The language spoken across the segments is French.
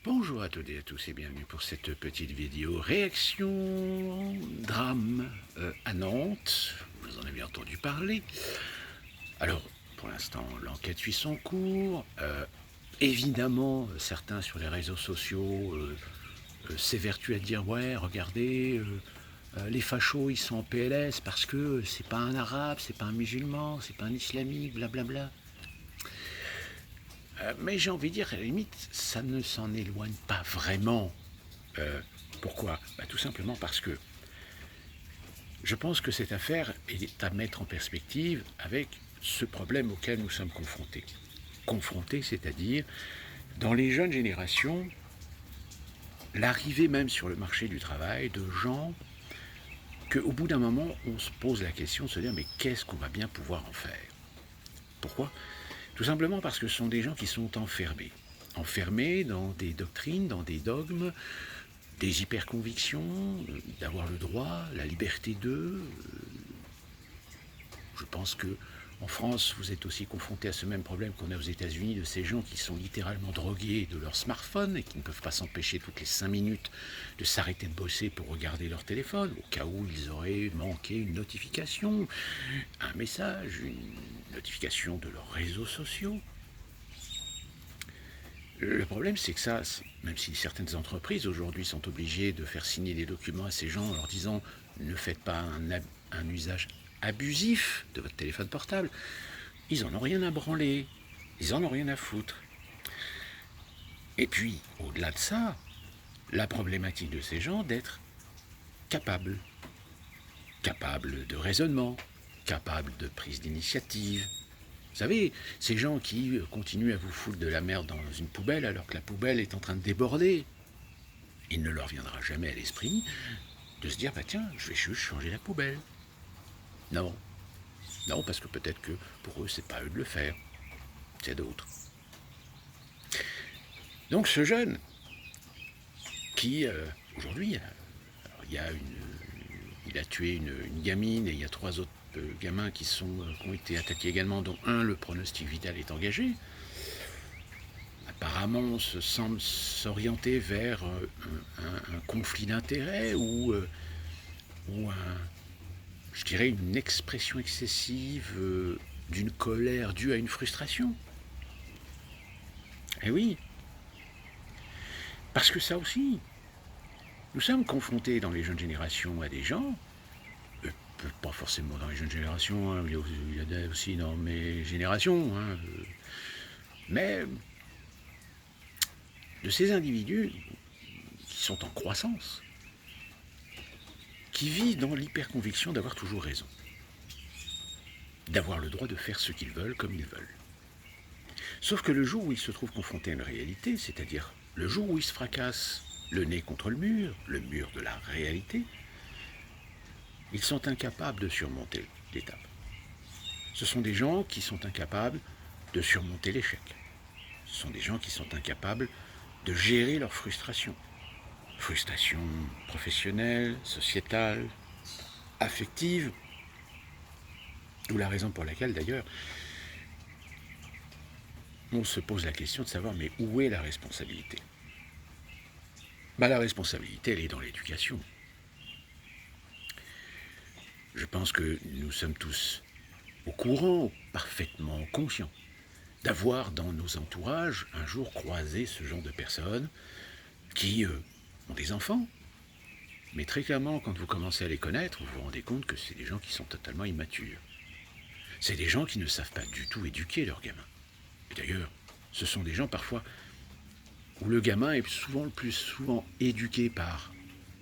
Bonjour à toutes et à tous et bienvenue pour cette petite vidéo réaction drame à Nantes. Vous en avez entendu parler. Alors, pour l'instant, l'enquête suit son cours. Évidemment, certains sur les réseaux sociaux s'évertuent à dire ouais, regardez, les fachos ils sont en PLS parce que c'est pas un arabe, c'est pas un musulman, c'est pas un islamique, blablabla. Mais j'ai envie de dire, à la limite, ça ne s'en éloigne pas vraiment. Pourquoi Tout simplement parce que je pense que cette affaire est à mettre en perspective avec ce problème auquel nous sommes confrontés. Confrontés, c'est-à-dire, dans les jeunes générations, l'arrivée même sur le marché du travail de gens qu'au bout d'un moment, on se pose la question de se dire mais qu'est-ce qu'on va bien pouvoir en faire? Pourquoi? Tout simplement parce que ce sont des gens qui sont enfermés. Enfermés dans des doctrines, dans des dogmes, des hyper-convictions, d'avoir le droit, la liberté d'eux. Je pense que en France, vous êtes aussi confronté à ce même problème qu'on a aux États-Unis, de ces gens qui sont littéralement drogués de leur smartphone et qui ne peuvent pas s'empêcher toutes les 5 minutes de s'arrêter de bosser pour regarder leur téléphone, au cas où ils auraient manqué une notification, un message, une notification de leurs réseaux sociaux. Le problème, c'est que ça, même si certaines entreprises aujourd'hui sont obligées de faire signer des documents à ces gens en leur disant ne faites pas un usage abusif de votre téléphone portable, ils en ont rien à branler, ils en ont rien à foutre. Et puis, au-delà de ça, la problématique de ces gens d'être capables, capables de raisonnement, capables de prise d'initiative. Vous savez, ces gens qui continuent à vous foutre de la merde dans une poubelle alors que la poubelle est en train de déborder, il ne leur viendra jamais à l'esprit de se dire tiens, je vais juste changer la poubelle. Non. Non, parce que peut-être que pour eux, c'est pas eux de le faire. C'est d'autres. Donc ce jeune, qui aujourd'hui, il a tué une gamine et il y a 3 autres gamins qui ont été attaqués également, dont un, le pronostic vital est engagé. Apparemment, on se semble s'orienter vers un conflit d'intérêts ou je dirais une expression excessive d'une colère due à une frustration. Eh oui, parce que ça aussi, nous sommes confrontés dans les jeunes générations à des gens, pas forcément dans les jeunes générations, hein, il y a aussi dans mes générations, hein, mais de ces individus qui sont en croissance, qui vivent dans l'hyper-conviction d'avoir toujours raison, d'avoir le droit de faire ce qu'ils veulent comme ils veulent. Sauf que le jour où ils se trouvent confrontés à une réalité, c'est-à-dire le jour où ils se fracassent le nez contre le mur de la réalité, ils sont incapables de surmonter l'étape. Ce sont des gens qui sont incapables de surmonter l'échec. Ce sont des gens qui sont incapables de gérer leur frustration. Frustration professionnelle, sociétale, affective, d'où la raison pour laquelle d'ailleurs on se pose la question de savoir mais où est la responsabilité? La responsabilité, elle est dans l'éducation. Je pense que nous sommes tous au courant, parfaitement conscients, d'avoir dans nos entourages un jour croisé ce genre de personnes qui ont des enfants. Mais très clairement, quand vous commencez à les connaître, vous vous rendez compte que c'est des gens qui sont totalement immatures. C'est des gens qui ne savent pas du tout éduquer leurs gamins. Et d'ailleurs, ce sont des gens parfois où le gamin est le plus souvent éduqué par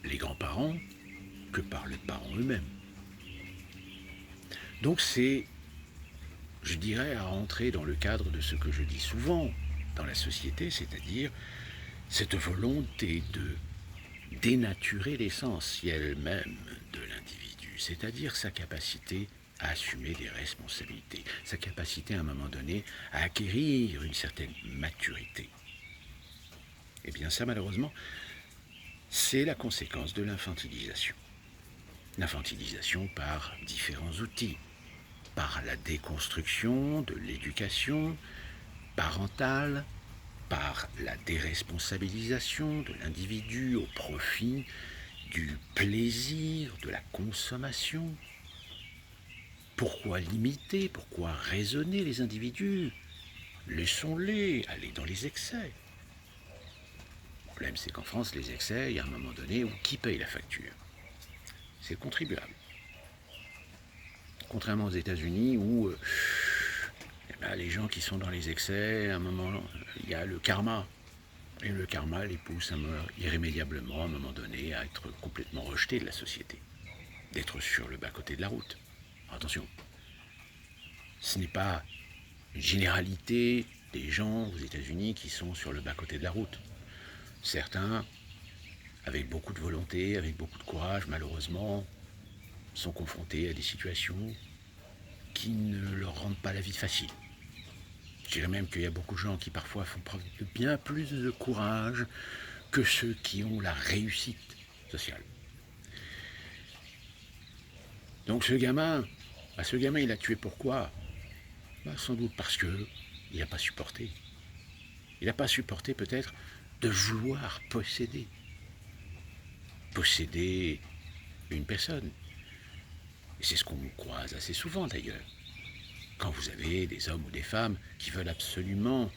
les grands-parents que par les parents eux-mêmes. Donc c'est, je dirais, à rentrer dans le cadre de ce que je dis souvent dans la société, c'est-à-dire cette volonté de dénaturer l'essentiel même de l'individu, c'est-à-dire sa capacité à assumer des responsabilités, sa capacité à un moment donné à acquérir une certaine maturité. Eh bien ça, malheureusement, c'est la conséquence de l'infantilisation. L'infantilisation par différents outils, par la déconstruction de l'éducation parentale, par la déresponsabilisation de l'individu au profit du plaisir, de la consommation. Pourquoi limiter, pourquoi raisonner les individus? Laissons-les aller dans les excès. Le problème, c'est qu'en France, les excès, il y a un moment donné où qui paye la facture? C'est le contribuable. Contrairement aux États-Unis où les gens qui sont dans les excès, à un moment, il y a le karma. Et le karma les pousse irrémédiablement, à un moment donné, à être complètement rejetés de la société, d'être sur le bas-côté de la route. Attention, ce n'est pas une généralité des gens aux États-Unis qui sont sur le bas-côté de la route. Certains, avec beaucoup de volonté, avec beaucoup de courage, malheureusement, sont confrontés à des situations qui ne leur rendent pas la vie facile. Je dirais même qu'il y a beaucoup de gens qui parfois font preuve de bien plus de courage que ceux qui ont la réussite sociale. Donc ce gamin, il a tué pourquoi? Sans doute parce qu'il n'a pas supporté. Il n'a pas supporté peut-être de vouloir posséder. Posséder une personne. Et c'est ce qu'on croise assez souvent d'ailleurs. Quand vous avez des hommes ou des femmes qui veulent absolument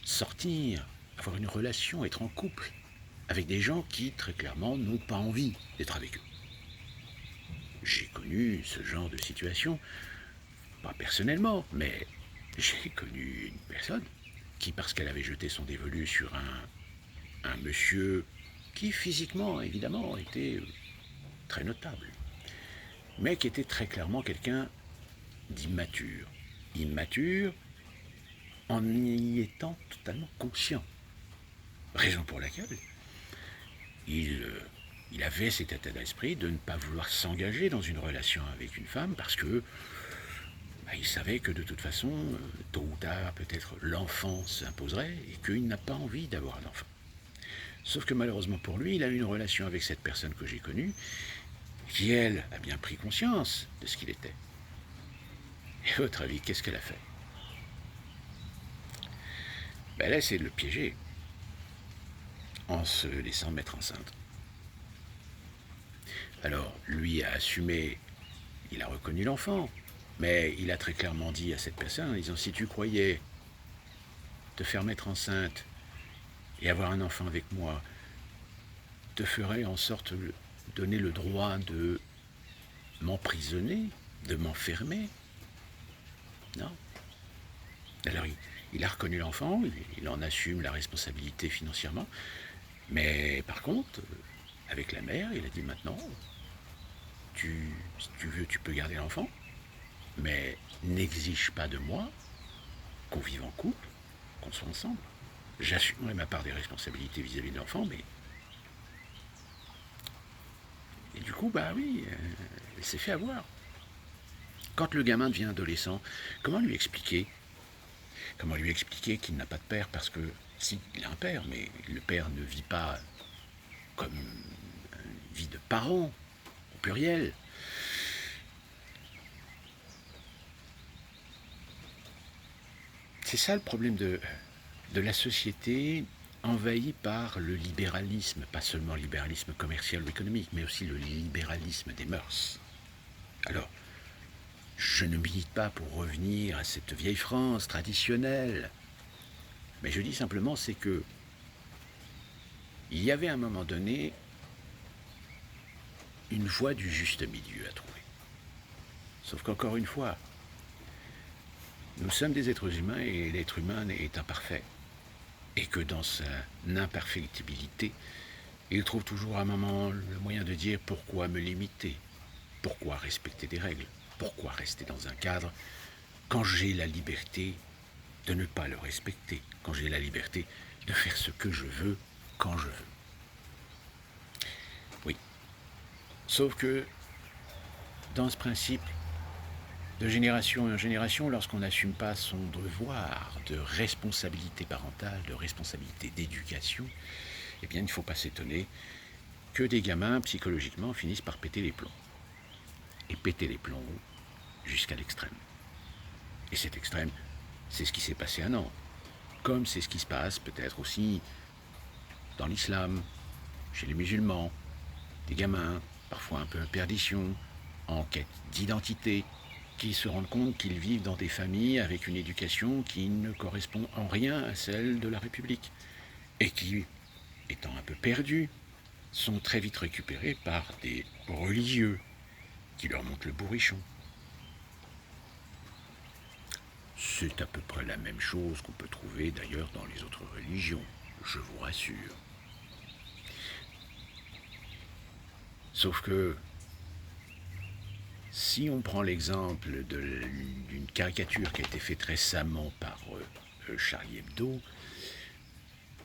sortir, avoir une relation, être en couple, avec des gens qui, très clairement, n'ont pas envie d'être avec eux. J'ai connu ce genre de situation, pas personnellement, mais j'ai connu une personne qui, parce qu'elle avait jeté son dévolu sur un monsieur qui, physiquement, évidemment, était très notable, mais qui était très clairement quelqu'un d'immature. Immature en y étant totalement conscient. Raison pour laquelle il avait cet état d'esprit de ne pas vouloir s'engager dans une relation avec une femme parce que il savait que de toute façon, tôt ou tard, peut-être l'enfant s'imposerait et qu'il n'a pas envie d'avoir un enfant. Sauf que malheureusement pour lui, il a eu une relation avec cette personne que j'ai connue qui, elle, a bien pris conscience de ce qu'il était. Et à votre avis, qu'est-ce qu'elle a fait? Elle a essayé de le piéger en se laissant mettre enceinte. Alors, lui a assumé, il a reconnu l'enfant, mais il a très clairement dit à cette personne en disant, si tu croyais te faire mettre enceinte et avoir un enfant avec moi, te ferais en sorte de donner le droit de m'emprisonner, de m'enfermer. Non. Alors il a reconnu l'enfant, il en assume la responsabilité financièrement, mais par contre, avec la mère, il a dit maintenant, si tu veux, tu peux garder l'enfant, mais n'exige pas de moi qu'on vive en couple, qu'on soit ensemble. J'assumerai ma part des responsabilités vis-à-vis de l'enfant, mais... Et du coup, elle s'est fait avoir. Quand le gamin devient adolescent, comment lui expliquer qu'il n'a pas de père? Parce que, si, il a un père, mais le père ne vit pas comme une vie de parent, au pluriel. C'est ça le problème de la société envahie par le libéralisme, pas seulement le libéralisme commercial ou économique, mais aussi le libéralisme des mœurs. Alors, je ne milite pas pour revenir à cette vieille France traditionnelle, mais je dis simplement c'est que il y avait à un moment donné une voie du juste milieu à trouver. Sauf qu'encore une fois, nous sommes des êtres humains et l'être humain est imparfait. Et que dans sa imperfectibilité, il trouve toujours à un moment le moyen de dire pourquoi me limiter, pourquoi respecter des règles, pourquoi rester dans un cadre quand j'ai la liberté de ne pas le respecter, quand j'ai la liberté de faire ce que je veux quand je veux. Oui. Sauf que dans ce principe, de génération en génération, lorsqu'on n'assume pas son devoir de responsabilité parentale, de responsabilité d'éducation, eh bien, il ne faut pas s'étonner que des gamins, psychologiquement, finissent par péter les plombs. Et péter les plombs jusqu'à l'extrême. Et cet extrême, c'est ce qui s'est passé à Nantes. comme c'est ce qui se passe peut-être aussi dans l'islam, chez les musulmans, des gamins, parfois un peu en perdition, en quête d'identité, qui se rendent compte qu'ils vivent dans des familles avec une éducation qui ne correspond en rien à celle de la République, et qui, étant un peu perdus, sont très vite récupérés par des religieux qui leur montrent le bourrichon. C'est à peu près la même chose qu'on peut trouver d'ailleurs dans les autres religions, je vous rassure. Sauf que, si on prend l'exemple d'une caricature qui a été faite récemment par Charlie Hebdo,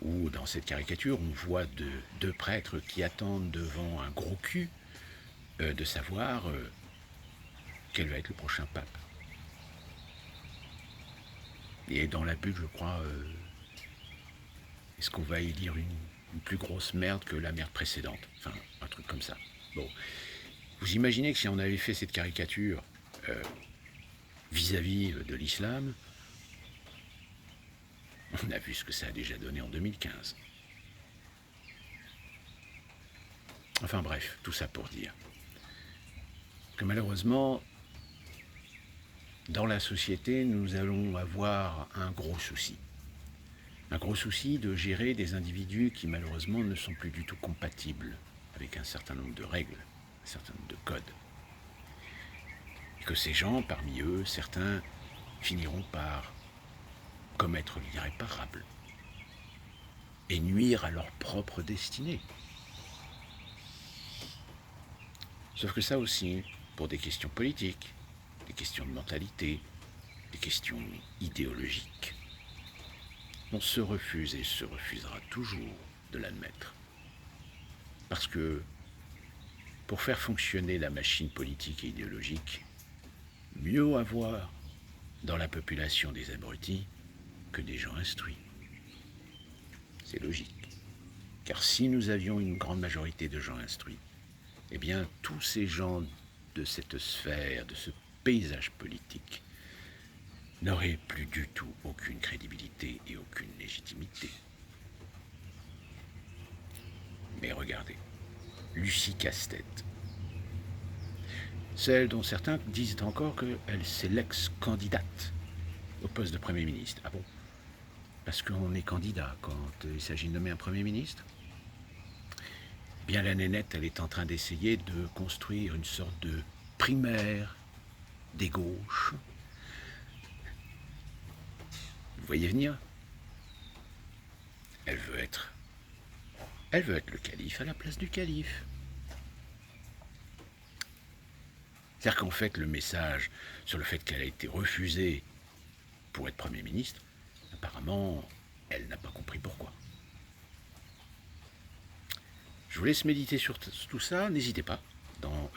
où dans cette caricature on voit deux prêtres qui attendent devant un gros cul de savoir quel va être le prochain pape. Et dans la pub, je crois, est-ce qu'on va élire une plus grosse merde que la merde précédente? Enfin, un truc comme ça. Bon, vous imaginez que si on avait fait cette caricature vis-à-vis de l'islam, on a vu ce que ça a déjà donné en 2015. Enfin bref, tout ça pour dire que malheureusement, dans la société, nous allons avoir un gros souci. Un gros souci de gérer des individus qui malheureusement ne sont plus du tout compatibles avec un certain nombre de règles, un certain nombre de codes. Et que ces gens, parmi eux, certains finiront par commettre l'irréparable et nuire à leur propre destinée. Sauf que ça aussi, pour des questions politiques, des questions de mentalité, des questions idéologiques, on se refuse et se refusera toujours de l'admettre. Parce que pour faire fonctionner la machine politique et idéologique, mieux avoir dans la population des abrutis que des gens instruits. C'est logique. Car si nous avions une grande majorité de gens instruits, eh bien tous ces gens de cette sphère, de ce paysage politique, n'auraient plus du tout aucune crédibilité et aucune légitimité. Mais regardez, Lucie Casse-Tête, celle dont certains disent encore qu'elle c'est l'ex-candidate au poste de Premier ministre. Ah bon? Parce qu'on est candidat quand il s'agit de nommer un Premier ministre? Bien la nénette, elle est en train d'essayer de construire une sorte de primaire des gauches. Vous voyez venir? Elle veut être le calife à la place du calife. C'est-à-dire qu'en fait, le message sur le fait qu'elle a été refusée pour être Premier ministre, apparemment, elle n'a pas compris pourquoi. Je vous laisse méditer sur tout ça. N'hésitez pas, dans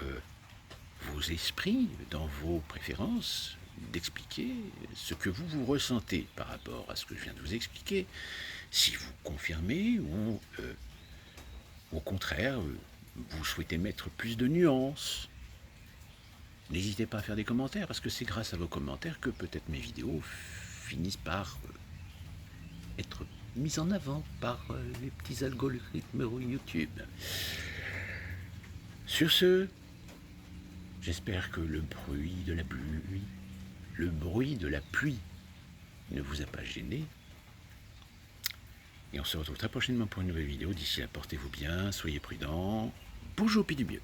vos esprits, dans vos préférences, d'expliquer ce que vous ressentez par rapport à ce que je viens de vous expliquer. Si vous confirmez ou au contraire, vous souhaitez mettre plus de nuances, n'hésitez pas à faire des commentaires, parce que c'est grâce à vos commentaires que peut-être mes vidéos finissent par être mises en avant par les petits algorithmes YouTube. Sur ce, j'espère que le bruit de la pluie ne vous a pas gêné. Et on se retrouve très prochainement pour une nouvelle vidéo. D'ici là, portez-vous bien, soyez prudents. Bonjour, puis du mieux.